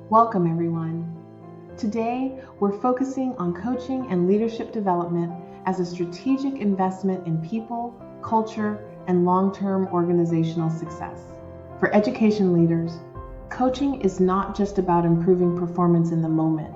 Welcome, everyone. Today, we're focusing on coaching and leadership development as a strategic investment in people, culture, and long-term organizational success. For education leaders, coaching is not just about improving performance in the moment.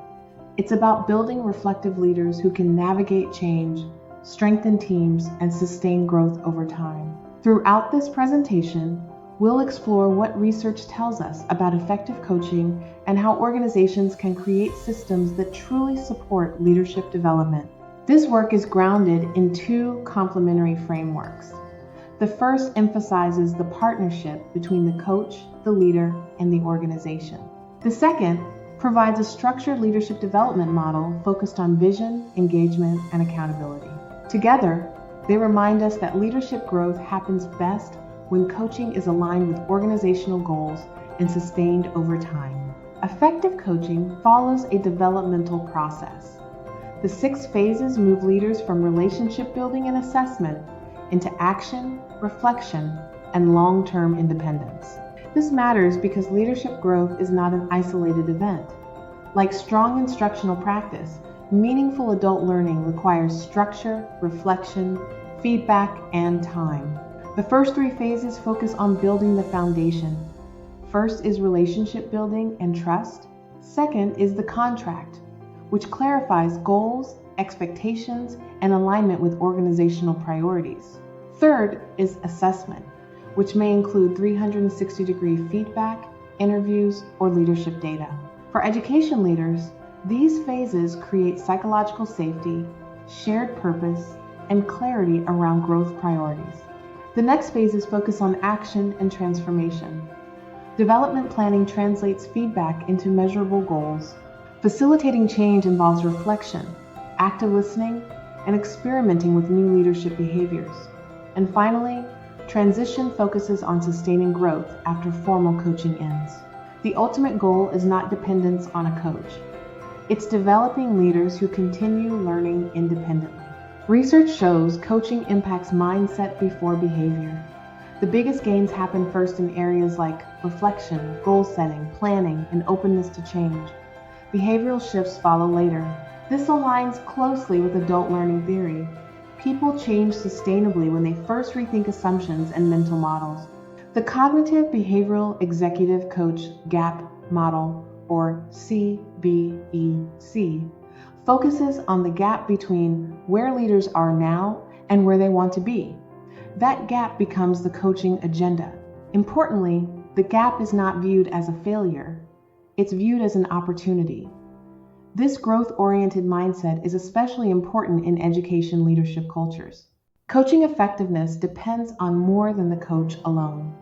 It's about building reflective leaders who can navigate change, strengthen teams, and sustain growth over time. Throughout this presentation, we'll explore what research tells us about effective coaching and how organizations can create systems that truly support leadership development. This work is grounded in two complementary frameworks. The first emphasizes the partnership between the coach, the leader, and the organization. The second provides a structured leadership development model focused on vision, engagement, and accountability. Together, they remind us that leadership growth happens best when coaching is aligned with organizational goals and sustained over time. Effective coaching follows a developmental process. The 6 phases move leaders from relationship building and assessment into action, reflection, and long-term independence. This matters because leadership growth is not an isolated event. Like strong instructional practice, meaningful adult learning requires structure, reflection, feedback, and time. The first 3 phases focus on building the foundation. First is relationship building and trust. Second is the contract, which clarifies goals, expectations, and alignment with organizational priorities. Third is assessment, which may include 360-degree feedback, interviews, or leadership data. For education leaders, these phases create psychological safety, shared purpose, and clarity around growth priorities. The next phases focus on action and transformation. Development planning translates feedback into measurable goals. Facilitating change involves reflection, active listening, and experimenting with new leadership behaviors. And finally, transition focuses on sustaining growth after formal coaching ends. The ultimate goal is not dependence on a coach. It's developing leaders who continue learning independently. Research shows coaching impacts mindset before behavior. The biggest gains happen first in areas like reflection, goal setting, planning, and openness to change. Behavioral shifts follow later. This aligns closely with adult learning theory. People change sustainably when they first rethink assumptions and mental models. The Cognitive Behavioral Executive Coach Gap Model, or CBEC, focuses on the gap between where leaders are now and where they want to be. That gap becomes the coaching agenda. Importantly, the gap is not viewed as a failure. It's viewed as an opportunity. This growth-oriented mindset is especially important in education leadership cultures. Coaching effectiveness depends on more than the coach alone.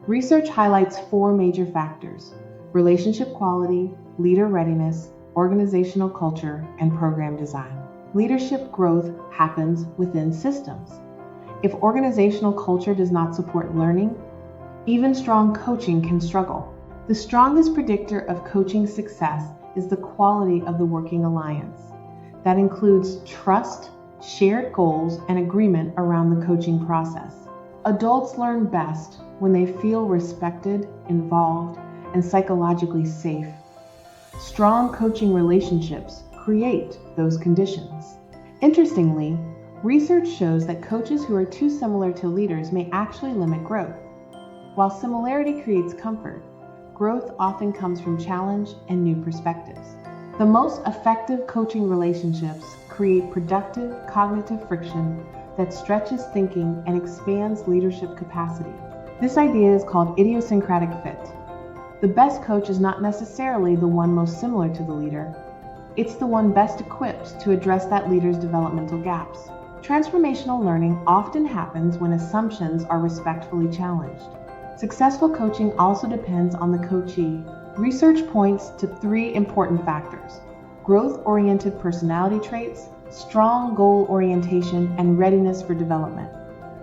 Research highlights 4 major factors: relationship quality, leader readiness, organizational culture, and program design. Leadership growth happens within systems. If organizational culture does not support learning, even strong coaching can struggle. The strongest predictor of coaching success is the quality of the working alliance. That includes trust, shared goals, and agreement around the coaching process. Adults learn best when they feel respected, involved, and psychologically safe. Strong coaching relationships create those conditions. Interestingly, research shows that coaches who are too similar to leaders may actually limit growth. While similarity creates comfort, growth often comes from challenge and new perspectives. The most effective coaching relationships create productive cognitive friction that stretches thinking and expands leadership capacity. This idea is called idiosyncratic fit. The best coach is not necessarily the one most similar to the leader. It's the one best equipped to address that leader's developmental gaps. Transformational learning often happens when assumptions are respectfully challenged. Successful coaching also depends on the coachee. Research points to 3 important factors: growth-oriented personality traits, strong goal orientation, and readiness for development.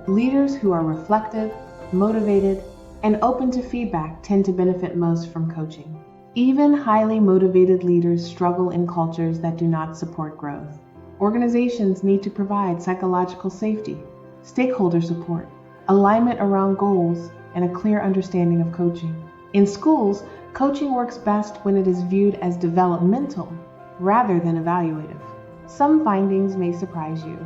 Leaders who are reflective, motivated, and open to feedback tend to benefit most from coaching. Even highly motivated leaders struggle in cultures that do not support growth. Organizations need to provide psychological safety, stakeholder support, alignment around goals, and a clear understanding of coaching. In schools, Coaching works best when it is viewed as developmental rather than evaluative. Some findings may surprise you.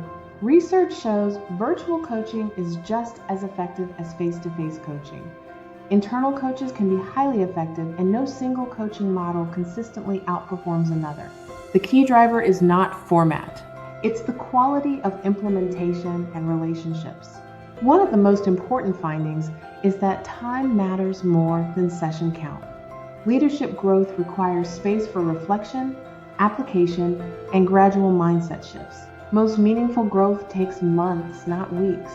Research shows virtual coaching is just as effective as face-to-face coaching. Internal coaches can be highly effective, and no single coaching model consistently outperforms another. The key driver is not format. It's the quality of implementation and relationships. One of the most important findings is that time matters more than session count. Leadership growth requires space for reflection, application, and gradual mindset shifts. Most meaningful growth takes months, not weeks.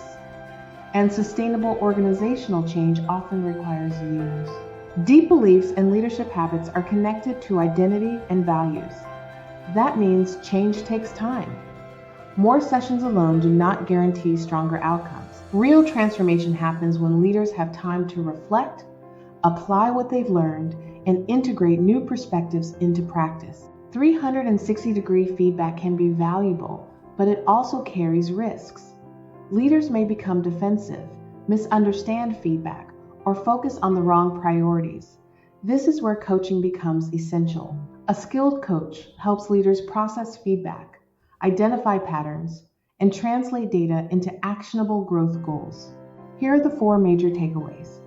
And sustainable organizational change often requires years. Deep beliefs and leadership habits are connected to identity and values. That means change takes time. More sessions alone do not guarantee stronger outcomes. Real transformation happens when leaders have time to reflect, apply what they've learned, and integrate new perspectives into practice. 360-degree feedback can be valuable, but it also carries risks. Leaders may become defensive, misunderstand feedback, or focus on the wrong priorities. This is where coaching becomes essential. A skilled coach helps leaders process feedback, identify patterns, and translate data into actionable growth goals. Here are the 4 major takeaways.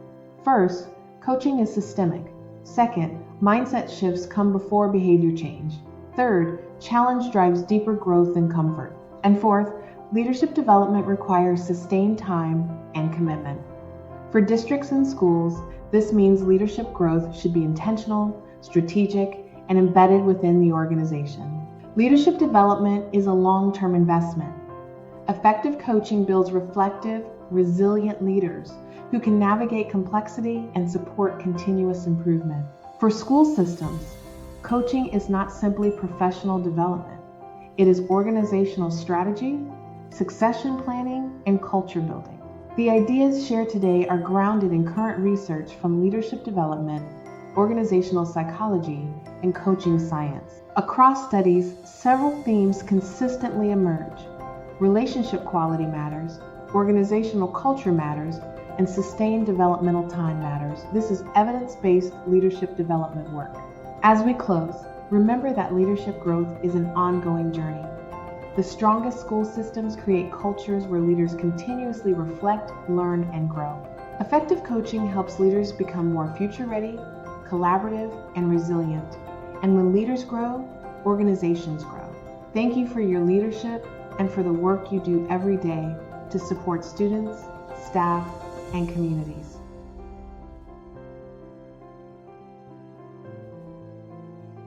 First, coaching is systemic. Second, mindset shifts come before behavior change. Third, challenge drives deeper growth than comfort. And fourth, leadership development requires sustained time and commitment. For districts and schools, this means leadership growth should be intentional, strategic, and embedded within the organization. Leadership development is a long-term investment. Effective coaching builds reflective, resilient leaders who can navigate complexity and support continuous improvement. For school systems, coaching is not simply professional development. It is organizational strategy, succession planning, and culture building. The ideas shared today are grounded in current research from leadership development, organizational psychology, and coaching science. Across studies, several themes consistently emerge. Relationship quality matters, organizational culture matters, and sustained developmental time matters. This is evidence-based leadership development work. As we close, remember that leadership growth is an ongoing journey. The strongest school systems create cultures where leaders continuously reflect, learn, and grow. Effective coaching helps leaders become more future-ready, collaborative, and resilient. And when leaders grow, organizations grow. Thank you for your leadership and for the work you do every day to support students, staff, and communities.